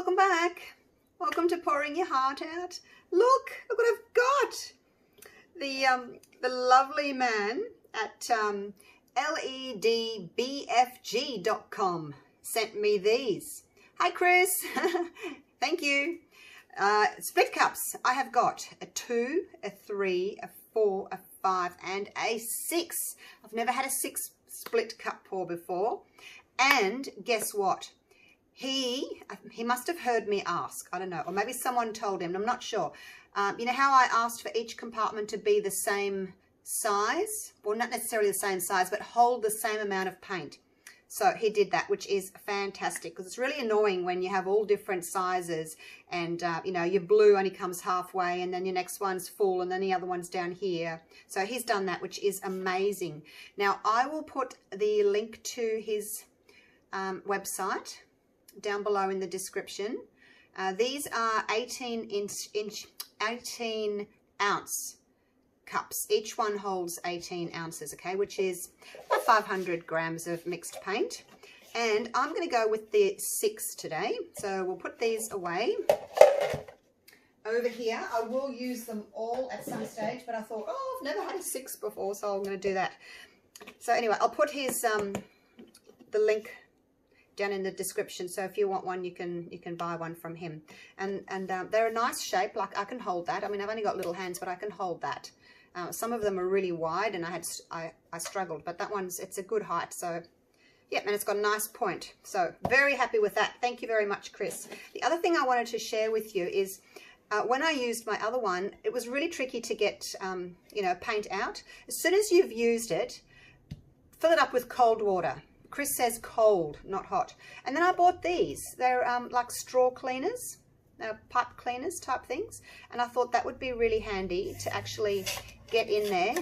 welcome back. Welcome to Pouring Your Heart Out. Look what I've got. The lovely man at ledbfg.com sent me these. Hi, Chris. Thank you. Split cups. I have got a 2, a 3, a 4, a 5, and a 6. I've never had a 6 split cup pour before. And guess what? He must have heard me ask. I don't know. Or maybe someone told him. I'm not sure. You know how I asked for each compartment to be the same size? Well, not necessarily the same size, but hold the same amount of paint. So he did that, which is fantastic, because it's really annoying when you have all different sizes and, you know, your blue only comes halfway and then your next one's full and then the other one's down here. So he's done that, which is amazing. Now, I will put the link to his website down below in the description. These are 18 ounce cups. Each one holds 18 ounces, okay, which is about 500 grams of mixed paint. And I'm going to go with the 6 today. So we'll put these away. Over here, I will use them all at some stage, but I thought, oh, I've never had a 6 before, so I'm going to do that. So anyway, I'll put his the link down in the description, so if you want one, you can buy one from him. And they're a nice shape. Like, I can hold that. I mean, I've only got little hands, but I can hold that. Some of them are really wide, and I struggled, but that one's, it's a good height. So yeah, and it's got a nice point. So very happy with that. Thank you very much, Chris. The other thing I wanted to share with you is when I used my other one, it was really tricky to get you know, paint out. As soon as you've used it, fill it up with cold water. Chris says cold, not hot. And then I bought these. They're like straw cleaners, pipe cleaners type things. And I thought that would be really handy to actually get in there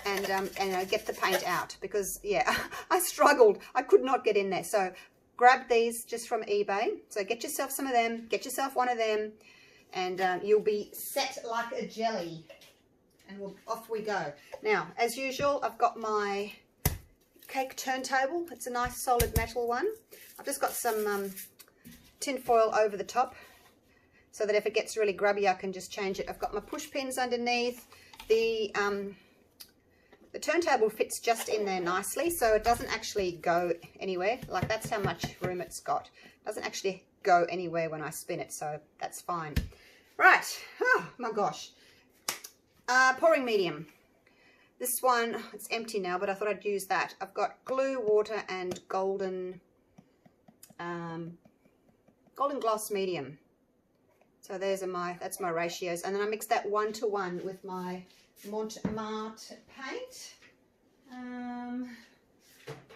and get the paint out. Because, yeah, I struggled. I could not get in there. So grab these just from eBay. So get yourself some of them. Get yourself one of them. And you'll be set like a jelly. And off we go. Now, as usual, I've got my cake turntable. It's a nice solid metal one. I've just got some tin foil over the top so that if it gets really grubby, I can just change it. I've got my push pins underneath. The turntable fits just in there nicely, so it doesn't actually go anywhere. Like, that's how much room it's got. It doesn't actually go anywhere when I spin it, so that's fine. Right. Oh my gosh. Pouring medium. This one, it's empty now, but I thought I'd use that. I've got glue, water, and golden gloss medium. So that's my ratios. And then I mix that 1-to-1 with my Montmartre paint.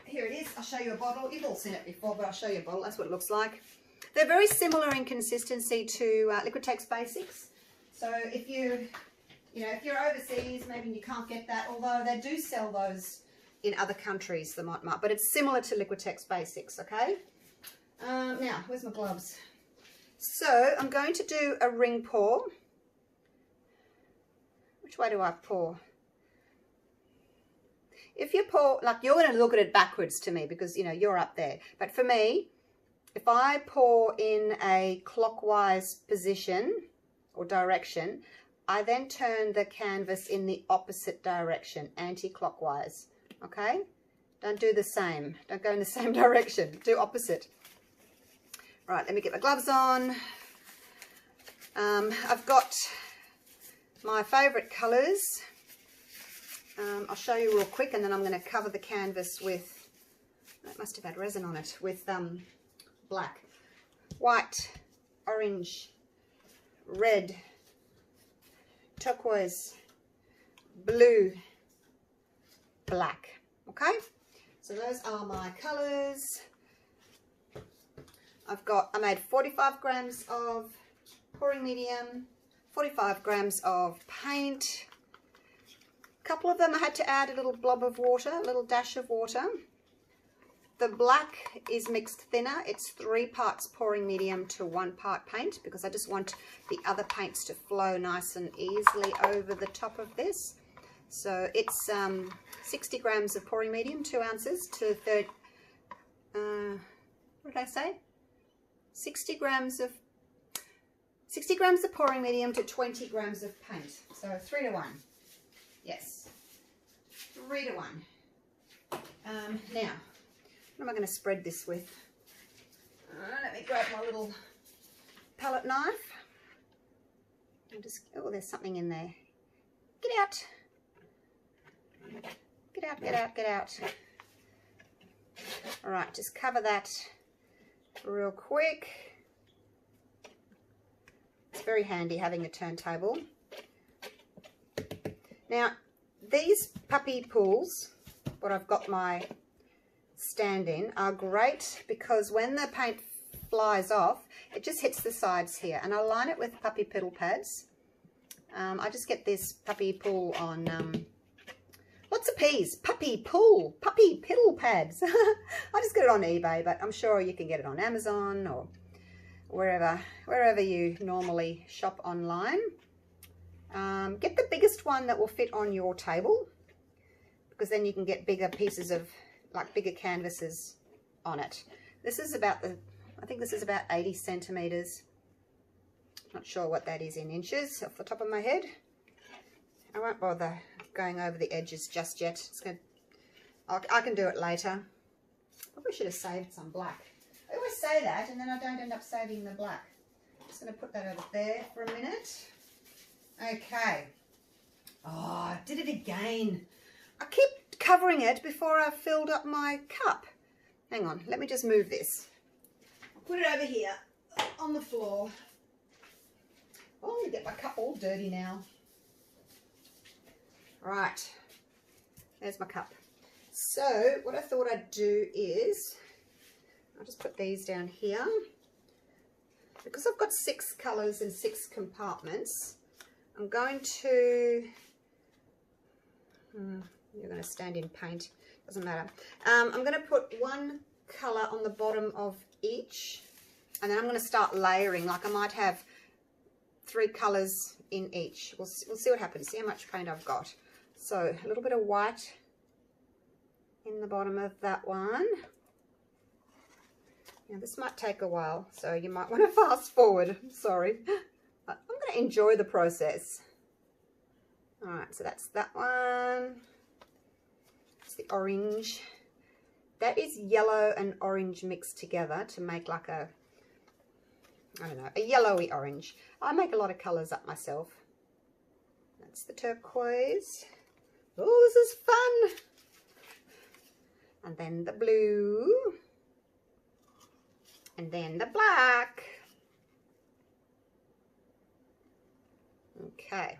Here it is. I'll show you a bottle. You've all seen it before, but I'll show you a bottle. That's what it looks like. They're very similar in consistency to Liquitex Basics. So if you're overseas, maybe you can't get that, although they do sell those in other countries, the Montmartre, but it's similar to Liquitex Basics, okay? Now, where's my gloves? So I'm going to do a ring pour. Which way do I pour? If you pour, like, you're going to look at it backwards to me because, you know, you're up there. But for me, if I pour in a clockwise position or direction, I then turn the canvas in the opposite direction, anti-clockwise, okay? Don't do the same. Don't go in the same direction. Do opposite. Right, let me get my gloves on. I've got my favourite colours. I'll show you real quick, and then I'm going to cover the canvas with, that must have had resin on it, with black, white, orange, red, turquoise, blue, black. Okay, so those are my colors. I made 45 grams of pouring medium, 45 grams of paint. A couple of them I had to add a little blob of water, a little dash of water. The black is mixed thinner. It's 3 parts pouring medium to 1 part paint, because I just want the other paints to flow nice and easily over the top of this. So it's 60 grams of pouring medium, 2 ounces to what did I say? 60 grams of pouring medium to 20 grams of paint. So 3 to 1. Yes, 3 to 1. Now, what am I going to spread this with? Let me grab my little palette knife. And just, oh, there's something in there. Get out. Get out, get out, get out. All right, just cover that real quick. It's very handy having a turntable. Now, these puppy pools, what I've got my stand in, are great because when the paint flies off, it just hits the sides here. And I line it with puppy pedal pads. I just get this puppy pool on lots of P's. Puppy pool, puppy pedal pads. I just get it on eBay, but I'm sure you can get it on Amazon or wherever you normally shop online. Get the biggest one that will fit on your table, because then you can get bigger pieces of, like bigger canvases on it. This is about I think this is about 80 centimeters. Not sure what that is in inches off the top of my head. I won't bother going over the edges just yet. It's gonna, I can do it later. Probably should have saved some black. I always say that and then I don't end up saving the black. I'm just going to put that over there for a minute. Okay. Oh, I did it again. I keep covering it before I've filled up my cup. Hang on, let me just move this. I'll put it over here on the floor. Oh, I'm going to get my cup all dirty now. Right, there's my cup. So what I thought I'd do is, I'll just put these down here. Because I've got 6 colours and 6 compartments, I'm going to, you're going to stand in paint, doesn't matter. I'm going to put 1 colour on the bottom of each, and then I'm going to start layering. Like I might have 3 colours in each. We'll see what happens, see how much paint I've got. So a little bit of white in the bottom of that one. Now this might take a while, so you might want to fast forward. Sorry. But I'm going to enjoy the process. Alright, so that's that one. It's the orange. That is yellow and orange mixed together to make like a, I don't know, a yellowy orange. I make a lot of colours up myself. That's the turquoise. Oh, this is fun. And then the blue. And then the black. Okay.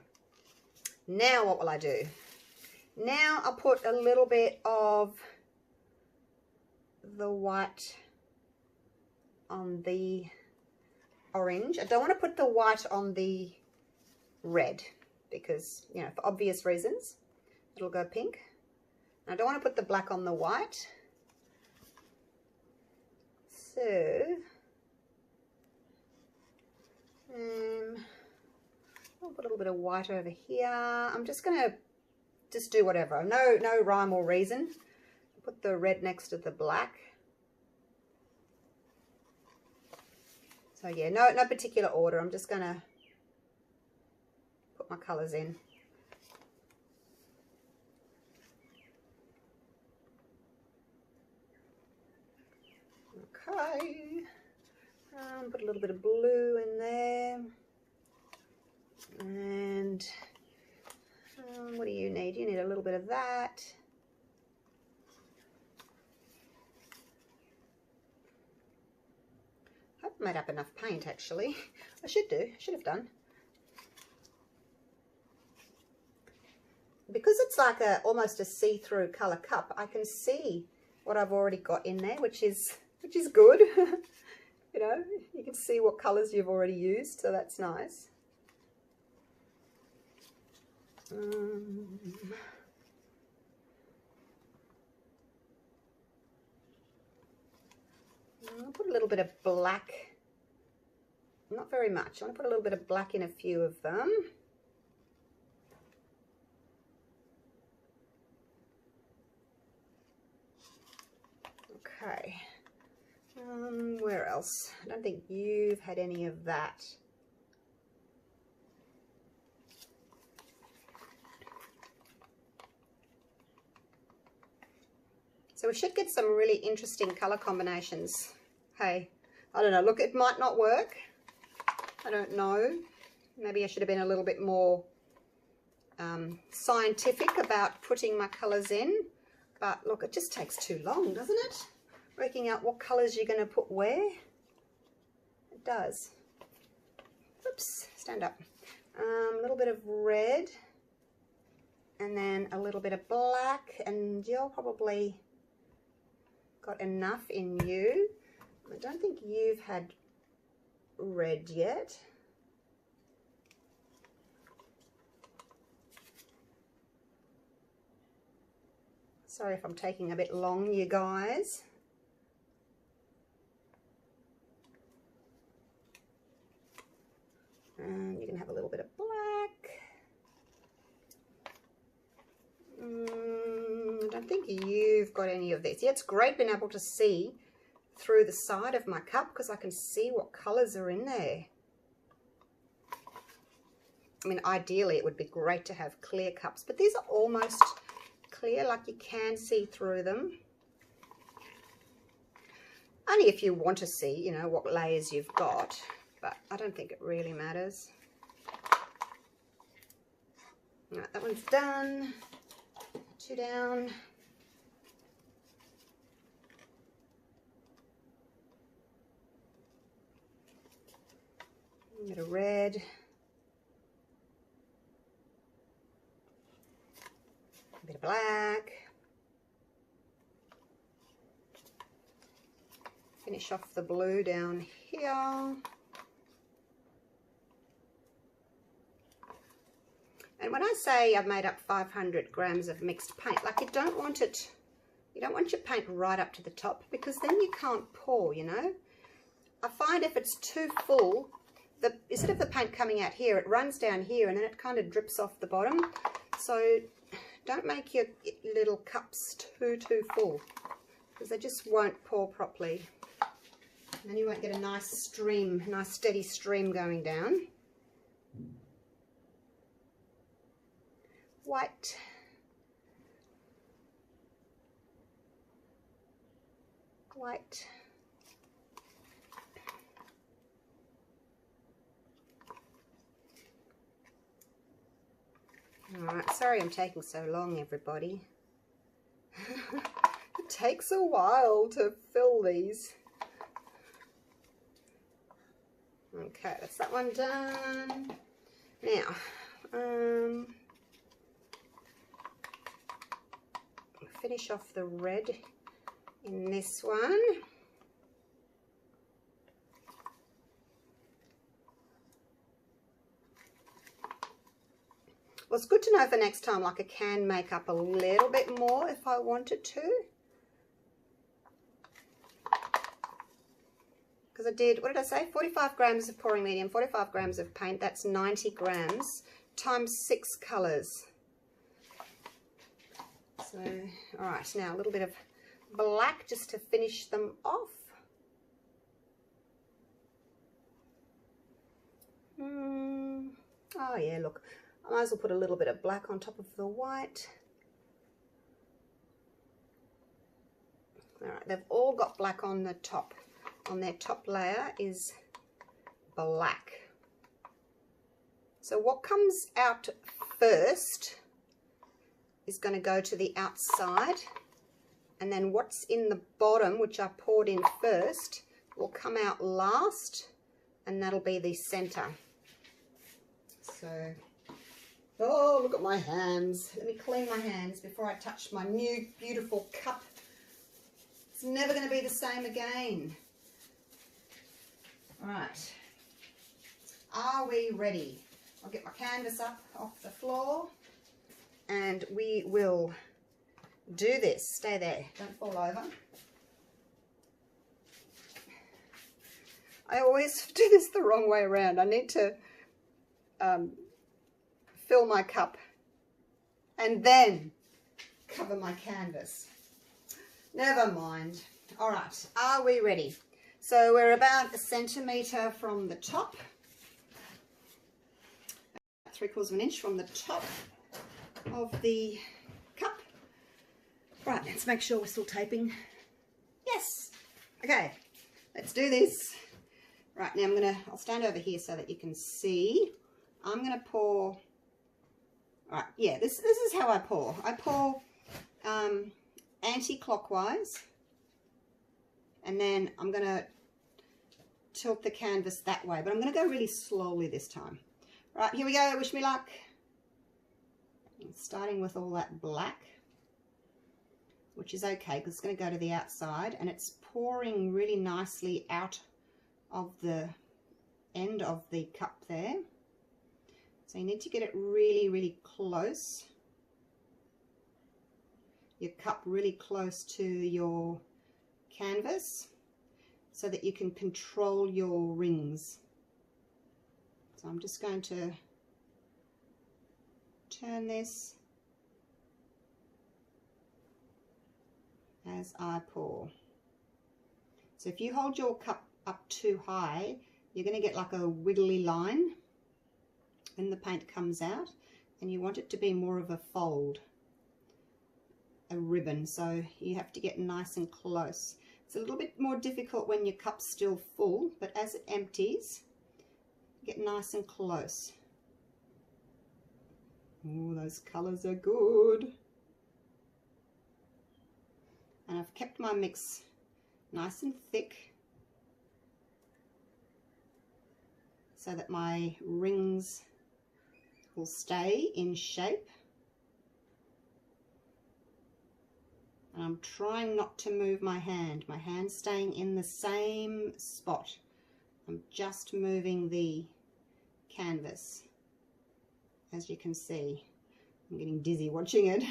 Now what will I do? Now I'll put a little bit of the white on the orange. I don't want to put the white on the red because, you know, for obvious reasons, it'll go pink. And I don't want to put the black on the white. So, I'll put a little bit of white over here. I'm just going to just do whatever. No rhyme or reason. Put the red next to the black. So yeah, no particular order. I'm just going to put my colours in. Okay, put a little bit of blue in there, and what do you need? You need a little bit of that. I've made up enough paint actually. I should have done. Because it's like almost a see-through colour cup, I can see what I've already got in there, which is good. You know, you can see what colours you've already used, so that's nice. I'll put a little bit of black, not very much. I want to put a little bit of black in a few of them. Okay. Where else? I don't think you've had any of that. So we should get some really interesting color combinations. Hey, I don't know. Look, it might not work. I don't know. Maybe I should have been a little bit more scientific about putting my colors in. But look, it just takes too long, doesn't it? Working out what colors you're going to put where. It does. Oops, stand up. A little bit of red. And then a little bit of black. And you're probably got enough in you. I don't think you've had red yet. Sorry if I'm taking a bit long, you guys. And you can have a little bit of black. I don't think you've got any of these. Yeah, it's great being able to see through the side of my cup because I can see what colours are in there. I mean, ideally it would be great to have clear cups, but these are almost clear, like you can see through them. Only if you want to see, you know, what layers you've got, but I don't think it really matters. All right, that one's done. 2 down. A bit of red. A bit of black. Finish off the blue down here. And when I say I've made up 500 grams of mixed paint, like you don't want your paint right up to the top because then you can't pour, you know. I find if it's too full, instead of the paint coming out here, it runs down here and then it kind of drips off the bottom. So don't make your little cups too full because they just won't pour properly. And then you won't get a nice stream, nice steady stream going down. White. White. Alright, sorry I'm taking so long, everybody. It takes a while to fill these. Okay, that's that one done. Now, finish off the red in this one. Well, it's good to know for next time, like I can make up a little bit more if I wanted to. Because I did, what did I say? 45 grams of pouring medium, 45 grams of paint. That's 90 grams times 6 colours. So, all right, now a little bit of black just to finish them off. Oh yeah, look, I might as well put a little bit of black on top of the white. All right, they've all got black on the top. On their top layer is black. So what comes out first is going to go to the outside, and then what's in the bottom, which I poured in first, will come out last, and that'll be the center. So, oh, look at my hands. Let me clean my hands before I touch my new beautiful cup. It's never going to be the same again. All right, are we ready? I'll get my canvas up off the floor and we will do this. Stay there, don't fall over. I always do this the wrong way around. I need to fill my cup and then cover my canvas. Never mind. All right, are we ready? So we're about 1 centimetre from the top, 3/4 of an inch from the top of the cup. Right, let's make sure we're still taping. Yes. Okay, let's do this. Right, now I'll stand over here so that you can see. I'm gonna pour, right, yeah, this is how I pour. I pour anti-clockwise, and then I'm gonna tilt the canvas that way, but I'm gonna go really slowly this time. Right, here we go, wish me luck. Starting with all that black, which is okay because it's going to go to the outside, and it's pouring really nicely out of the end of the cup there. So you need to get it really, really close. Your cup really close to your canvas so that you can control your rings. So I'm just going to turn this as I pour. So if you hold your cup up too high, you're going to get like a wiggly line when the paint comes out, and you want it to be more of a fold, a ribbon, so you have to get nice and close. It's a little bit more difficult when your cup's still full, but as it empties, get nice and close. Oh, those colours are good. And I've kept my mix nice and thick so that my rings will stay in shape. And I'm trying not to move my hand. My hand's staying in the same spot. I'm just moving the canvas. As you can see, I'm getting dizzy watching it.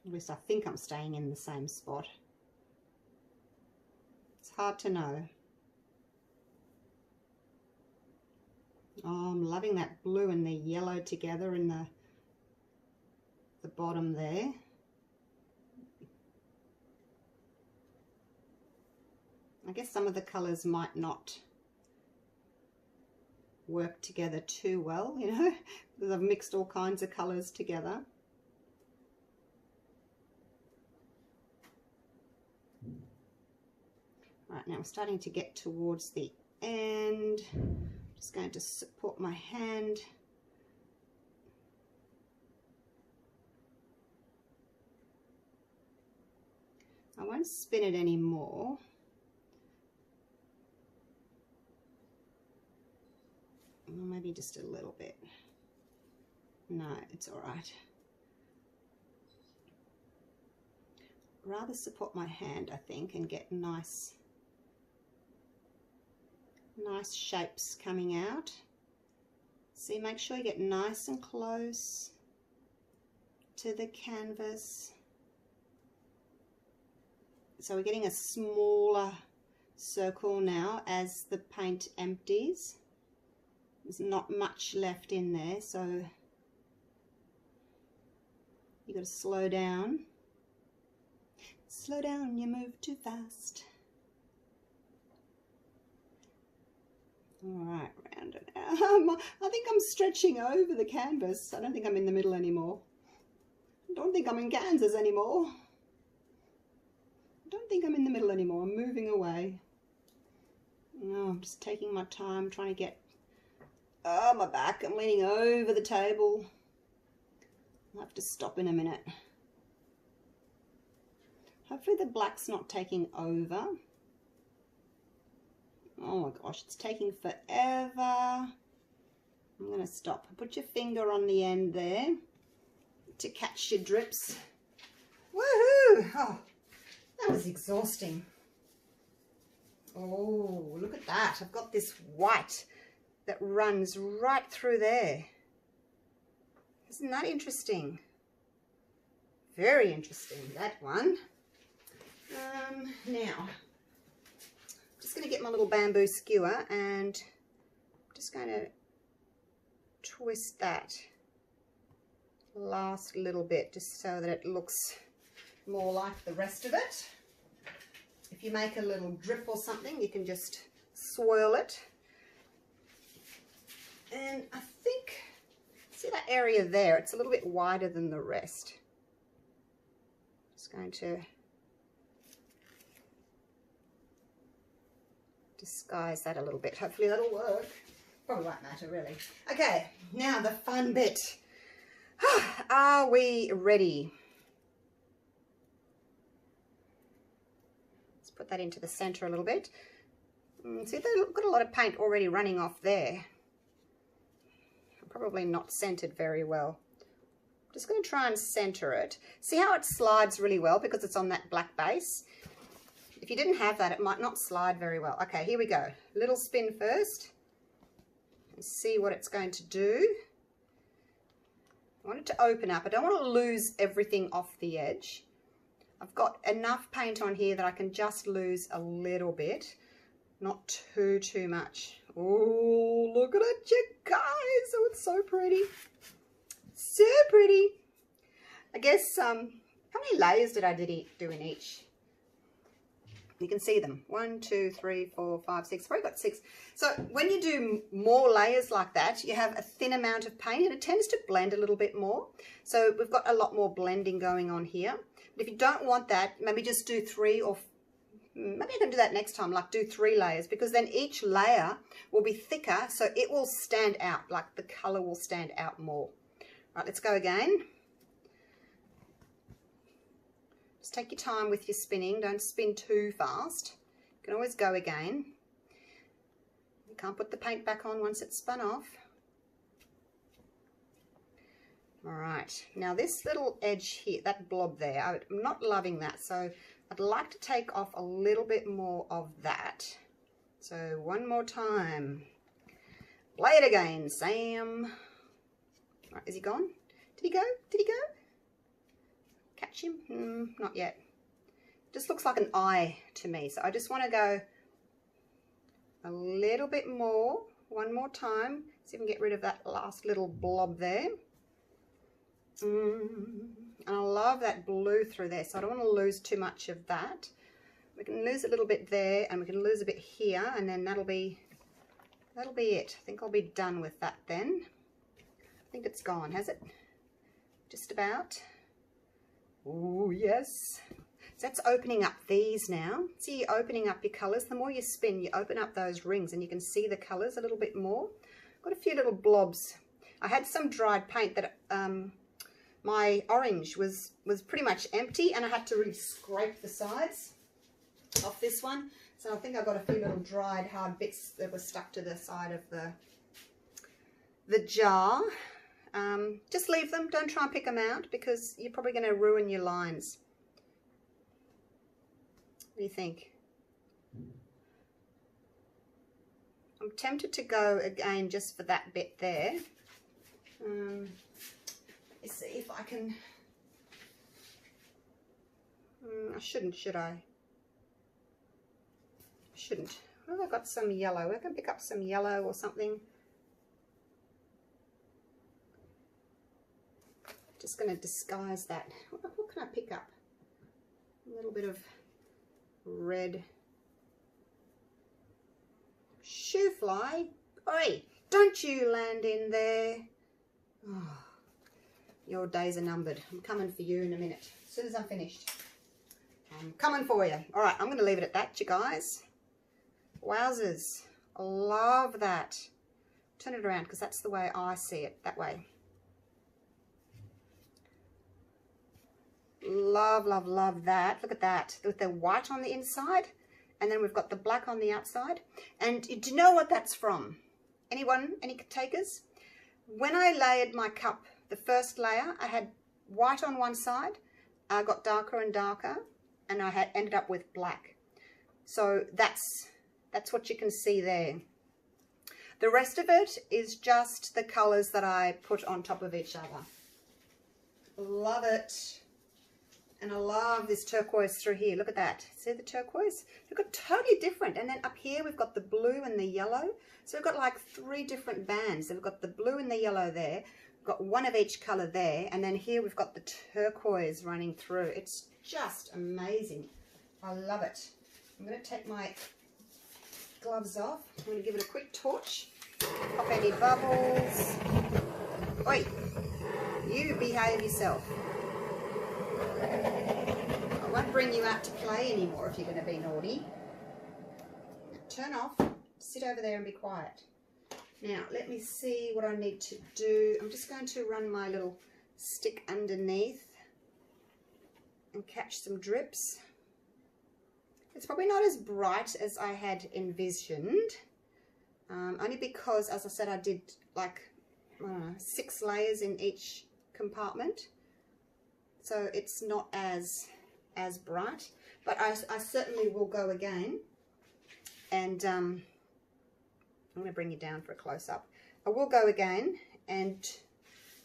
At least I think I'm staying in the same spot. It's hard to know. Oh, I'm loving that blue and the yellow together in the bottom there. I guess some of the colours might not work together too well, you know, because I've mixed all kinds of colours together. Right, now we're starting to get towards the end. I'm just going to support my hand. I won't spin it anymore. Maybe just a little bit. No, it's all right. Rather support my hand, I think, and get nice shapes coming out. See, make sure you get nice and close to the canvas. So we're getting a smaller circle now as the paint empties. There's not much left in there, so you got to slow down. Slow down, you move too fast. All right, round it out. I think I'm stretching over the canvas. I don't think I'm in the middle anymore. I don't think I'm in Kansas anymore. I don't think I'm in the middle anymore. I'm moving away. No, I'm just taking my time, trying to get my back. I'm leaning over the table. I'll have to stop in a minute. Hopefully the black's not taking over. Oh my gosh, it's taking forever. I'm going to stop. Put your finger on the end there to catch your drips. Woohoo! Oh, that was exhausting. Oh, look at that. I've got this white that runs right through there. Isn't that interesting? Very interesting, that one. Now, I'm just going to get my little bamboo skewer and I'm just going to twist that last little bit, just so that it looks more like the rest of it. If you make a little drip or something, you can just swirl it. And I think, see that area there, it's a little bit wider than the rest. Just going to disguise that a little bit. Hopefully that'll work. Probably won't matter really. Okay, now the fun bit. Are we ready? Let's put that into the center a little bit. See, they've got a lot of paint already running off there. Probably not centered very well. I'm just going to try and center it. See how it slides really well because it's on that black base? If you didn't have that, it might not slide very well. Okay, here we go. Little spin first. And see what it's going to do. I want it to open up. I don't want to lose everything off the edge. I've got enough paint on here that I can just lose a little bit. Not too much. Oh, look at it, you guys. Oh, it's so pretty. So pretty. I guess, how many layers did I do in each? You can see them. 1, 2, 3, 4, 5, 6. I've already got 6. So when you do more layers like that, you have a thin amount of paint and it tends to blend a little bit more. So we've got a lot more blending going on here. But if you don't want that, maybe just do 3 or maybe I can do that next time, like do 3 layers, because then each layer will be thicker, so it will stand out, like the color will stand out more. All right, let's go again. Just take your time with your spinning. Don't spin too fast. You can always go again. You can't put the paint back on once it's spun off. All right, now this little edge here, that blob there, I'm not loving that, so I'd like to take off a little bit more of that. So one more time. Play it again, Sam. Right, is he gone? Did he go? Did he go? Catch him? Not yet. Just looks like an eye to me. So I just want to go a little bit more. One more time. See if we can get rid of that last little blob there. And I love that blue through there, so I don't want to lose too much of that. We can lose a little bit there, and we can lose a bit here, and then that'll be it. I think I'll be done with that then. I think it's gone, has it? Just about. Oh yes. So that's opening up these now. See, you're opening up your colours. The more you spin, you open up those rings, and you can see the colours a little bit more. Got a few little blobs. I had some dried paint that my orange was pretty much empty, and I had to really scrape the sides off this one. So I think I got a few little dried hard bits that were stuck to the side of the jar. Just leave them. Don't try and pick them out because you're probably going to ruin your lines. What do you think? I'm tempted to go again just for that bit there. Let's see if I can. I shouldn't, should I? I shouldn't. Well, I've got some yellow. I can pick up some yellow or something. Just going to disguise that. What can I pick up? A little bit of red. Shoe fly. Oi, don't you land in there. Oh, your days are numbered. I'm coming for you in a minute. As soon as I'm finished. I'm coming for you. All right, I'm going to leave it at that, you guys. Wowzers. I love that. Turn it around because that's the way I see it, that way. Love, love, love that. Look at that. With the white on the inside, and then we've got the black on the outside. And do you know what that's from? Anyone? Any takers? When I layered my cup, the first layer, I had white on one side. I got darker and darker, and I had ended up with black. So that's what you can see there. The rest of it is just the colors that I put on top of each other. Love it. And I love this turquoise through here. Look at that. See the turquoise? Look, it's totally different. And then up here we've got the blue and the yellow. So we've got like 3 different bands. So we've got the blue and the yellow there. We've got one of each colour there, and then here we've got the turquoise running through. It's just amazing. I love it. I'm going to take my gloves off. I'm going to give it a quick torch. Pop any bubbles. Oi, you behave yourself. I won't bring you out to play anymore if you're going to be naughty. Now, turn off, sit over there and be quiet. Now, let me see what I need to do. I'm just going to run my little stick underneath and catch some drips. It's probably not as bright as I had envisioned, only because, as I said, I did like 6 layers in each compartment, so it's not as bright, but I certainly will go again, and I'm going to bring you down for a close-up. I will go again and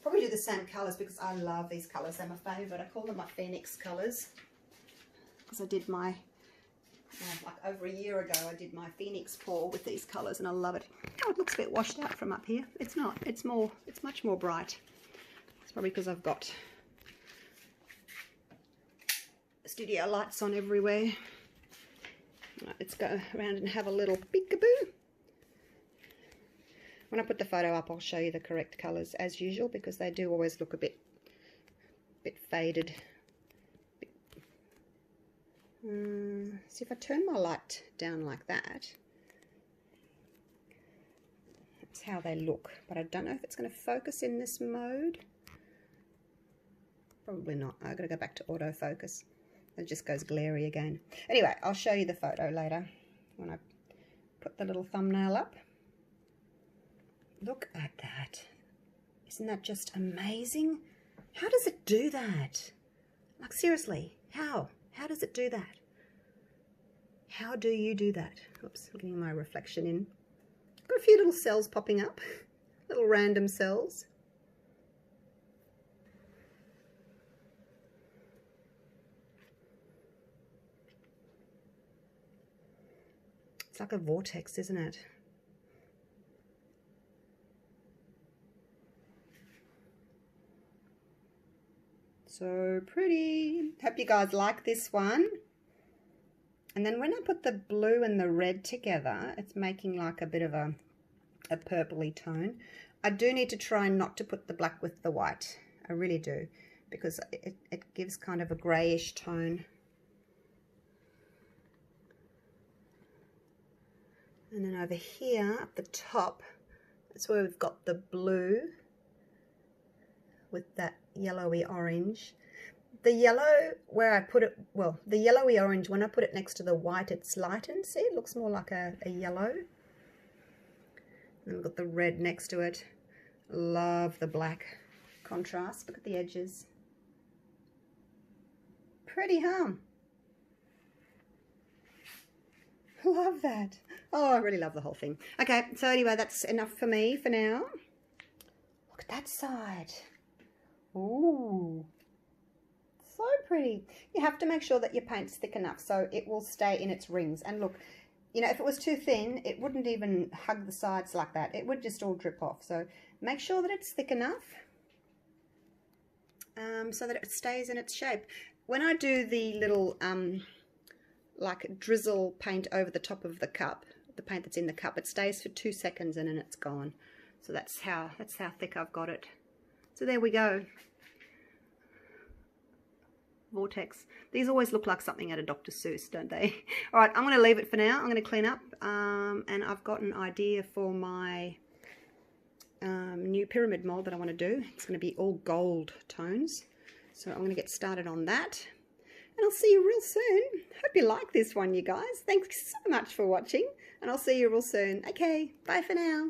probably do the same colours because I love these colours. They're my favourite. I call them my Phoenix colours because I did my, like over a year ago, I did my Phoenix pour with these colours and I love it. Oh, it looks a bit washed out from up here. It's not. It's much more bright. It's probably because I've got studio lights on everywhere. Right, let's go around and have a little peekaboo. When I put the photo up, I'll show you the correct colours as usual because they do always look a bit faded. See, if I turn my light down like that, that's how they look. But I don't know if it's going to focus in this mode. Probably not. I've got to go back to autofocus. It just goes glary again. Anyway, I'll show you the photo later when I put the little thumbnail up. Look at that. Isn't that just amazing? How does it do that? Like seriously, how? How does it do that? How do you do that? Oops, I'm getting my reflection in. Got a few little cells popping up. Little random cells. It's like a vortex, isn't it? So pretty. Hope you guys like this one. And then when I put the blue and the red together, it's making like a bit of a purpley tone. I do need to try not to put the black with the white. I really do, because it gives kind of a greyish tone. And then over here at the top, that's where we've got the blue with that yellowy orange. The yellow, where I put it, well, the yellowy orange, when I put it next to the white, it's lightened. See, it looks more like a yellow. And we've got the red next to it. Love the black contrast. Look at the edges. Pretty, huh? Love that. Oh, I really love the whole thing. Okay, so anyway, that's enough for me for now. Look at that side. Ooh, so pretty. You have to make sure that your paint's thick enough so it will stay in its rings. And look, you know, if it was too thin, it wouldn't even hug the sides like that. It would just all drip off. So make sure that it's thick enough so that it stays in its shape. When I do the little like drizzle paint over the top of the cup, the paint that's in the cup, it stays for 2 seconds and then it's gone. So that's how thick I've got it. So there we go. Vortex. These always look like something out of Dr. Seuss, don't they? All right, I'm going to leave it for now. I'm going to clean up, and I've got an idea for my new pyramid mold that I want to do. It's going to be all gold tones. So I'm going to get started on that. And I'll see you real soon. Hope you like this one, you guys. Thanks so much for watching, and I'll see you real soon. Okay, bye for now.